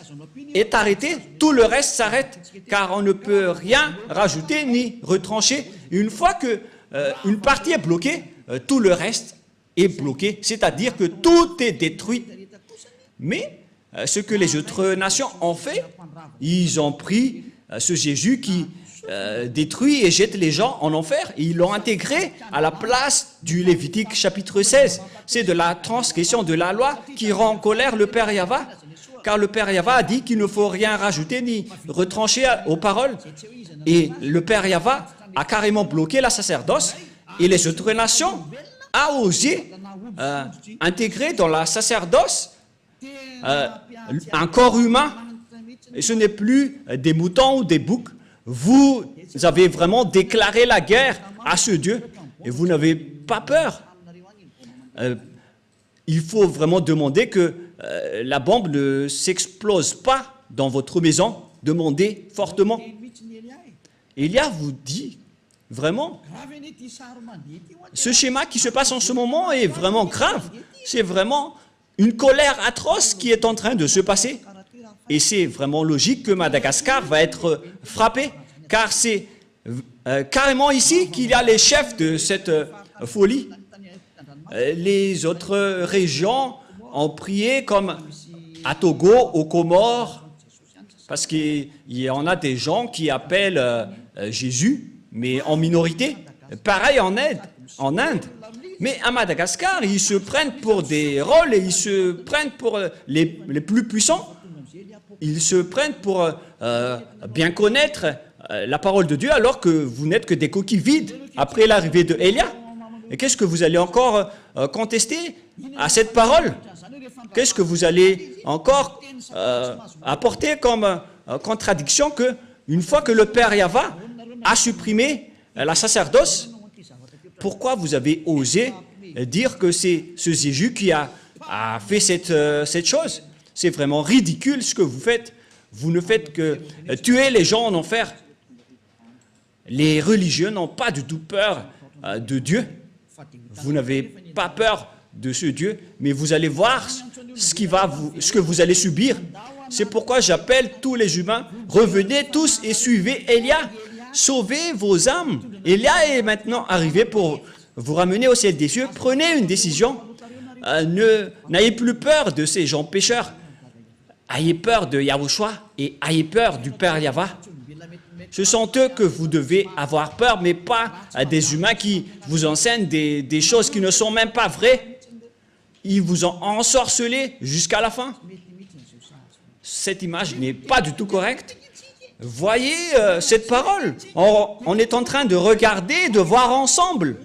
est arrêtée, tout le reste s'arrête. Car on ne peut rien rajouter ni retrancher. Une fois qu'une partie est bloquée, tout le reste est bloqué. C'est-à-dire que tout est détruit. Mais ce que les autres nations ont fait, ils ont pris ce Jésus qui détruit et jette les gens en enfer. Et ils l'ont intégré à la place du Lévitique chapitre 16. C'est de la transgression de la loi qui rend en colère le Père Yahva. car le Père Yahva a dit qu'il ne faut rien rajouter ni retrancher aux paroles. Et le Père Yahva a carrément bloqué la sacerdoce et les autres nations a osé intégrer dans la sacerdoce un corps humain. Et ce n'est plus des moutons ou des boucs. Vous avez vraiment déclaré la guerre à ce Dieu et vous n'avez pas peur. Il faut vraiment demander que la bombe ne s'explose pas dans votre maison. Demandez fortement. Élia vous dit vraiment, ce schéma qui se passe en ce moment est vraiment grave. C'est vraiment une colère atroce qui est en train de se passer. Et c'est vraiment logique que Madagascar va être frappé, car c'est carrément ici qu'il y a les chefs de cette folie. Les autres régions ont prié comme à Togo, aux Comores, parce qu'il y en a des gens qui appellent Jésus, mais en minorité. Pareil en Inde. Mais à Madagascar, ils se prennent pour des rôles et ils se prennent pour les plus puissants. Ils se prennent pour bien connaître la parole de Dieu alors que vous n'êtes que des coquilles vides après l'arrivée de Élia. Et qu'est-ce que vous allez encore contester à cette parole? Qu'est-ce que vous allez encore apporter comme contradiction que une fois que le Père Yahva a supprimé la sacerdoce, pourquoi vous avez osé dire que c'est ce Jésus qui a fait cette chose? C'est vraiment ridicule ce que vous faites. Vous ne faites que tuer les gens en enfer. Les religieux n'ont pas du tout peur de Dieu. Vous n'avez pas peur de ce Dieu, mais vous allez voir ce que vous allez subir. C'est pourquoi j'appelle tous les humains, revenez tous et suivez Élia. Sauvez vos âmes. Élia est maintenant arrivé pour vous ramener au ciel des cieux. Prenez une décision. N'ayez plus peur de ces gens pécheurs. Ayez peur de Yahushua et ayez peur du Père Yahva. Ce sont eux que vous devez avoir peur, mais pas des humains qui vous enseignent des choses qui ne sont même pas vraies. Ils vous ont ensorcelé jusqu'à la fin. Cette image n'est pas du tout correcte. Voyez cette parole. On est en train de regarder, de voir ensemble.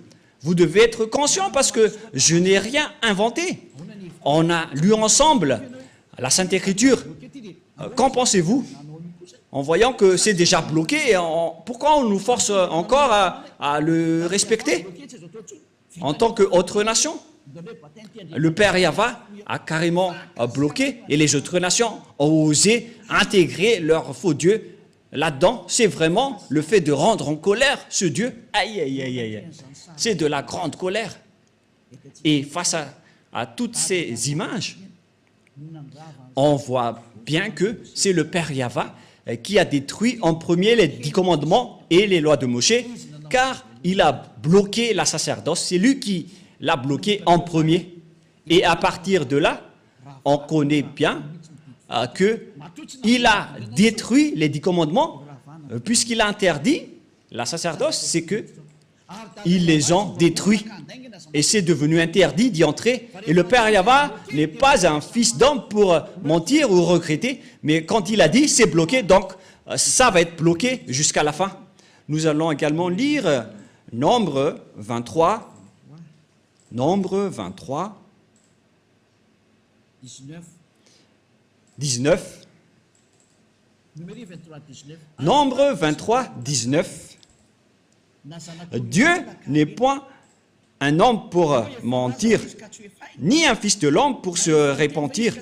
Vous devez être conscient parce que je n'ai rien inventé. On a lu ensemble la Sainte Écriture. Qu'en pensez-vous? En voyant que c'est déjà bloqué, pourquoi on nous force encore à le respecter en tant qu'autre nation? Le Père Yahva a carrément bloqué et les autres nations ont osé intégrer leur faux Dieu là-dedans. C'est vraiment le fait de rendre en colère ce Dieu. Aïe, aïe, aïe, aïe. C'est de la grande colère. Et face à toutes ces images, on voit bien que c'est le Père Yahva qui a détruit en premier les 10 commandements et les lois de Moshe, car il a bloqué la sacerdoce. C'est lui qui l'a bloqué en premier. Et à partir de là, on connaît bien qu'il a détruit les 10 commandements, puisqu'il a interdit la sacerdoce, c'est qu'ils les ont détruits. Et c'est devenu interdit d'y entrer. Et le Père Yahva n'est pas un fils d'homme pour mentir ou regretter, mais quand il a dit, c'est bloqué, donc ça va être bloqué jusqu'à la fin. Nous allons également lire Nombre 23. Nombre 23. 19. Nombre 23, 19. Dieu n'est point un homme pour mentir, ni un fils de l'homme pour se repentir.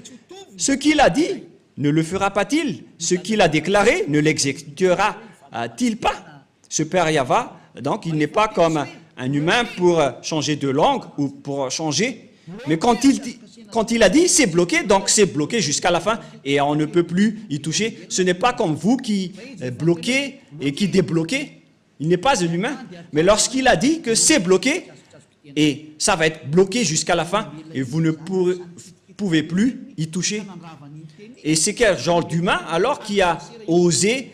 Ce qu'il a dit, ne le fera pas-il? Ce qu'il a déclaré, ne l'exécutera-t-il pas? Ce Père Yahva, donc, il n'est pas comme un humain pour changer de langue ou pour changer. Mais quand il a dit, c'est bloqué, donc c'est bloqué jusqu'à la fin et on ne peut plus y toucher. Ce n'est pas comme vous qui bloquez et qui débloquez. Il n'est pas un humain. Mais lorsqu'il a dit que c'est bloqué, et ça va être bloqué jusqu'à la fin, et vous ne pouvez plus y toucher. Et c'est quel genre d'humain alors qui a osé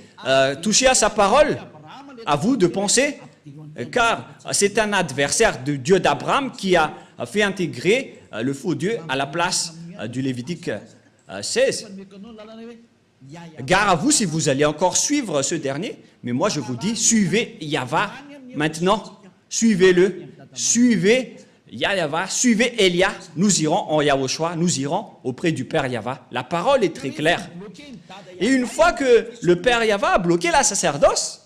toucher à sa parole? À vous de penser, car c'est un adversaire du Dieu d'Abraham qui a fait intégrer le faux Dieu à la place du Lévitique 16. Gare à vous si vous allez encore suivre ce dernier, mais moi je vous dis, suivez Yahva maintenant, suivez-le, suivez Yahva, suivez Elia, nous irons en Yahushua, nous irons auprès du Père Yahva. La parole est très claire. Et une fois que le Père Yahva a bloqué la sacerdoce,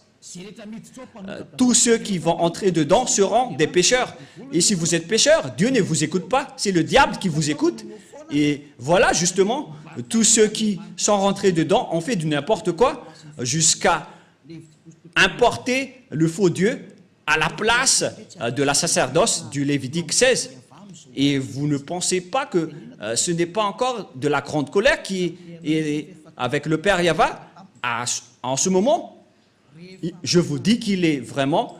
tous ceux qui vont entrer dedans seront des pécheurs. Et si vous êtes pécheur, Dieu ne vous écoute pas, c'est le diable qui vous écoute. Et voilà justement, tous ceux qui sont rentrés dedans ont fait du n'importe quoi jusqu'à importer le faux Dieu à la place de la sacerdoce du Lévitique 16. Et vous ne pensez pas que ce n'est pas encore de la grande colère qui est avec le Père Yahva en ce moment. Je vous dis qu'il est vraiment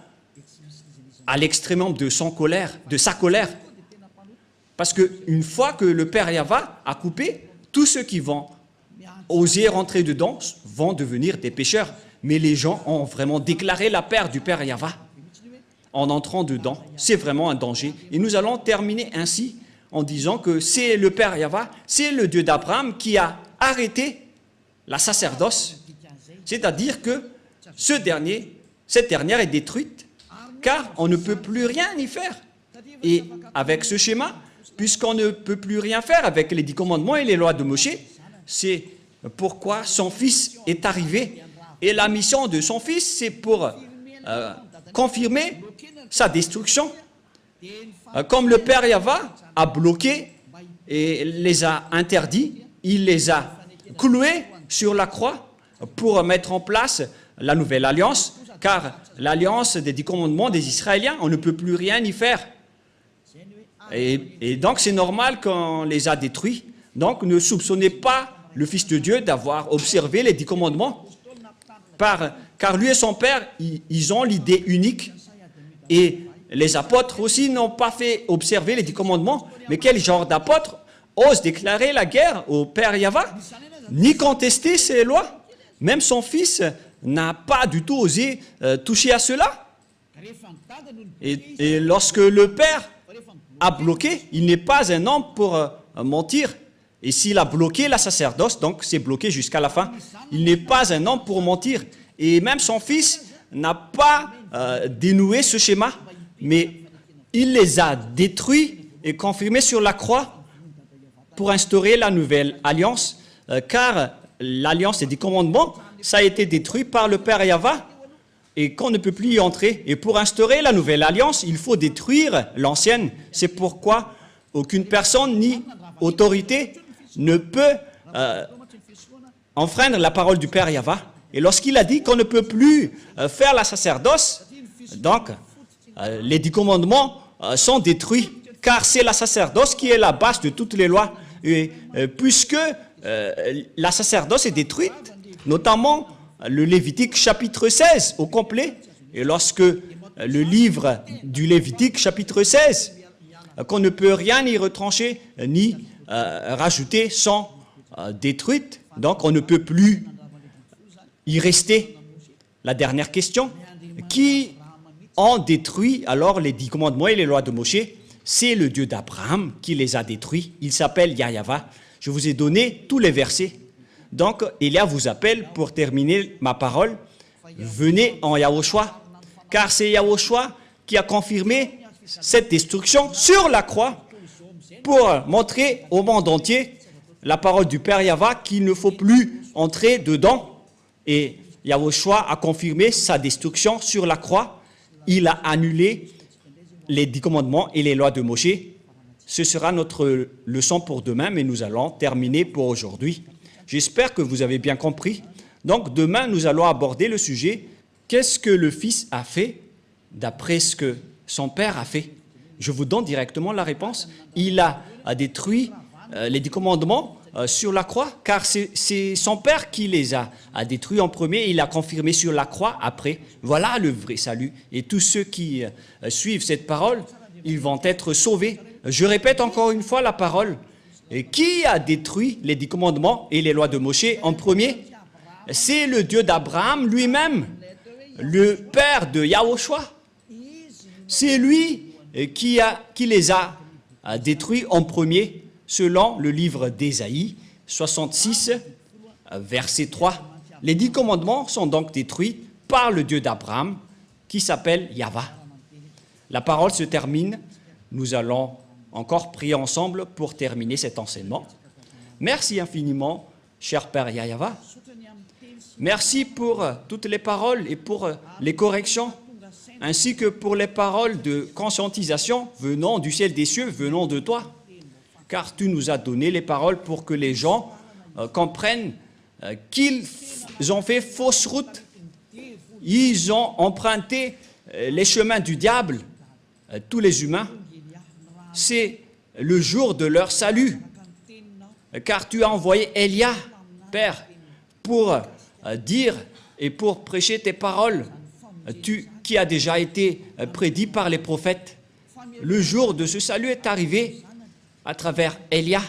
à l'extrême de sa colère. Parce qu'une fois que le Père Yahva a coupé, tous ceux qui vont oser rentrer dedans vont devenir des pécheurs. Mais les gens ont vraiment déclaré la paix du Père Yahva en entrant dedans. C'est vraiment un danger. Et nous allons terminer ainsi en disant que c'est le Père Yahva, c'est le Dieu d'Abraham qui a arrêté la sacerdoce. C'est-à-dire que cette dernière est détruite, car on ne peut plus rien y faire. Et avec ce schéma, puisqu'on ne peut plus rien faire avec les 10 commandements et les lois de Moshe, c'est pourquoi son fils est arrivé. Et la mission de son fils, c'est pour confirmer sa destruction. Comme le Père Yahva a bloqué et les a interdits, il les a cloués sur la croix pour mettre en place la nouvelle alliance, car l'alliance des 10 commandements des Israéliens, on ne peut plus rien y faire. Et donc c'est normal qu'on les a détruits. Donc ne soupçonnez pas le Fils de Dieu d'avoir observé les 10 commandements, car lui et son Père, ils ont l'idée unique. Et les apôtres aussi n'ont pas fait observer les 10 commandements. Mais quel genre d'apôtre ose déclarer la guerre au Père Yahva, ni contester ses lois? Même son fils n'a pas du tout osé toucher à cela. Et lorsque le Père a bloqué, il n'est pas un homme pour mentir. Et s'il a bloqué la sacerdoce, donc c'est bloqué jusqu'à la fin, il n'est pas un homme pour mentir. Et même son fils n'a pas dénoué ce schéma, mais il les a détruits et confirmés sur la croix pour instaurer la nouvelle alliance, car l'alliance des 10 commandements, ça a été détruit par le Père Yahva et qu'on ne peut plus y entrer. Et pour instaurer la nouvelle alliance, il faut détruire l'ancienne. C'est pourquoi aucune personne ni autorité ne peut enfreindre la parole du Père Yahva. Et lorsqu'il a dit qu'on ne peut plus faire la sacerdoce, donc les 10 commandements sont détruits, car c'est la sacerdoce qui est la base de toutes les lois. Et puisque la sacerdoce est détruite, notamment le Lévitique chapitre 16 au complet, et lorsque le livre du Lévitique chapitre 16, qu'on ne peut rien y retrancher ni rajouter, sont détruites, donc on ne peut plus y rester. La dernière question, qui ont détruit alors les 10 commandements et les lois de Moshe? C'est le Dieu d'Abraham qui les a détruits. Il s'appelle Yahva. Je vous ai donné tous les versets. Donc, Elia vous appelle pour terminer ma parole. Venez en Yahushua, car c'est Yahushua qui a confirmé cette destruction sur la croix pour montrer au monde entier la parole du Père Yahva qu'il ne faut plus entrer dedans. Et Yahushua a confirmé sa destruction sur la croix. Il a annulé les 10 commandements et les lois de Moshe. Ce sera notre leçon pour demain, mais nous allons terminer pour aujourd'hui. J'espère que vous avez bien compris. Donc demain, nous allons aborder le sujet « Qu'est-ce que le Fils a fait d'après ce que son Père a fait ?» Je vous donne directement la réponse. Il a détruit les 10 commandements sur la croix, car c'est son Père qui les a détruits en premier, et il a confirmé sur la croix après. Voilà le vrai salut. Et tous ceux qui suivent cette parole, ils vont être sauvés. Je répète encore une fois la parole. Et qui a détruit les 10 commandements et les lois de Moshe en premier? C'est le Dieu d'Abraham lui-même, le Père de Yahushua. C'est lui qui les a détruits en premier, selon le livre d'Ésaïe, 66, verset 3. Les 10 commandements sont donc détruits par le Dieu d'Abraham, qui s'appelle Yahva. La parole se termine. Nous allons encore prier ensemble pour terminer cet enseignement. Merci infiniment, cher Père Yahva. Merci pour toutes les paroles et pour les corrections, ainsi que pour les paroles de conscientisation venant du ciel des cieux, venant de toi. Car tu nous as donné les paroles pour que les gens comprennent qu'ils ont fait fausse route. Ils ont emprunté les chemins du diable, tous les humains. C'est le jour de leur salut. Car tu as envoyé Élia, Père, pour dire et pour prêcher tes paroles, qui a déjà été prédit par les prophètes. Le jour de ce salut est arrivé à travers Élia,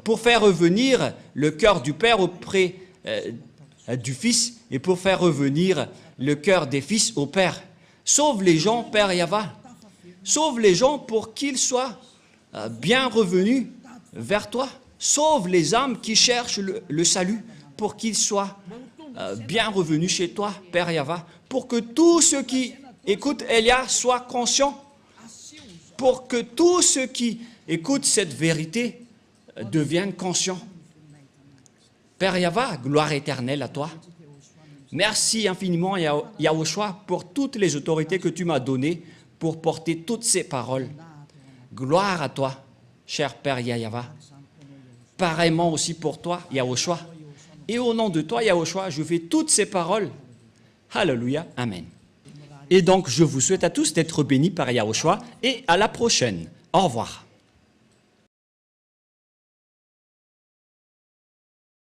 pour faire revenir le cœur du Père auprès du Fils et pour faire revenir le cœur des fils au Père. Sauve les gens, Père Yahva. Sauve les gens pour qu'ils soient bien revenus vers toi. Sauve les âmes qui cherchent le salut pour qu'ils soient bien revenus chez toi, Père Yahva. Pour que tous ceux qui écoutent Élia soient conscients. Pour que tous ceux qui écoutent cette vérité deviennent conscients. Père Yahva, gloire éternelle à toi. Merci infiniment, Yahushua, pour toutes les autorités que tu m'as données pour porter toutes ces paroles. Gloire à toi, cher Père Yahva. Pareillement aussi pour toi, Yahushua. Et au nom de toi, Yahushua, je fais toutes ces paroles. Alléluia, Amen. Et donc, je vous souhaite à tous d'être bénis par Yahushua et à la prochaine. Au revoir.